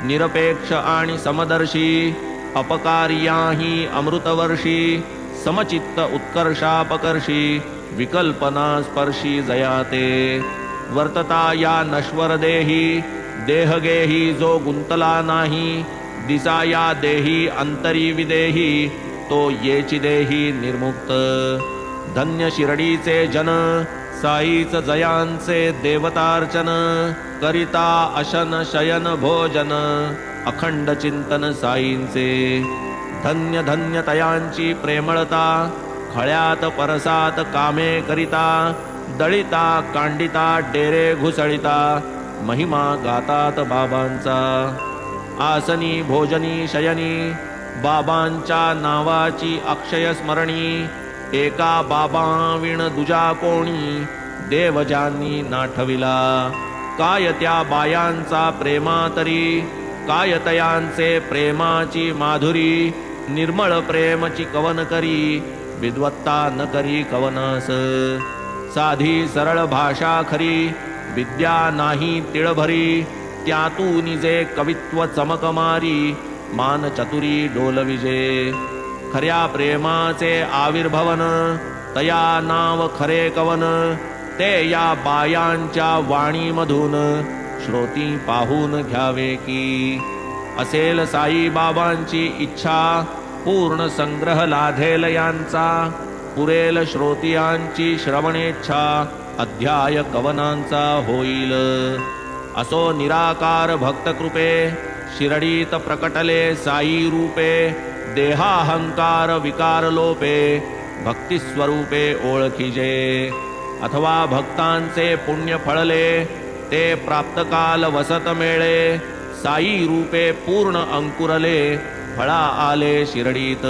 निरपेक्ष आणि समदर्शी अपकार्याही अमृतवर्षी समचित्त उत्कर्षापकर्षी विकल्पना स्पर्शी जयाते वर्तता या नश्वर देही देहगेही जो गुंतला नाही दिसा या देही अंतरी विदेही तो येची देही निर्मुक्त धन्य शिरडीचे जन साईच जयांचे देवतार्चन करिता अशन शयन भोजन अखंड चिंतन साईंचे धन्य धन्य तयांची प्रेमळता खळ्यात परसात कामे करिता दळिता कांडिता डेरे घुसळिता महिमा गातात बाबांचा आसनी भोजनी शयनी बाबांच्या नावाची अक्षय स्मरणी एका बाबा विण दुजा कोणी देव ज्यांनी नाठविला काय त्या बायांचा प्रेमातरी काय तयांचे प्रेमाची माधुरी निर्मळ प्रेमची कवन करी विद्वत्ता न करी कवनास साधी सरळ भाषा खरी विद्या नाही तिळभरी त्यातून जे कवित्व चमकमारी मान चतुरी डोलविजे खऱ्या प्रेमाचे आविर्भवन तया नाव खरे कवन ते या बायांच्या वाणीमधून श्रोती पाहून घ्यावे की असेल साई बाबांची इच्छा पूर्ण संग्रह लाधेल यांचा पुरेल श्रोतियांची श्रवणेच्छा अध्याय कवनांचा होईल असो निराकार भक्तकृपे शिरडीत प्रकटले साई रूपे देहाहंकार विकार लोपे भक्तिस्वरूपे ओळखिजे अथवा भक्तांचे पुण्य फळले ते प्राप्तकाल वसत मेळे साई रूपे पूर्ण अंकुरले फळा आले शिरडीत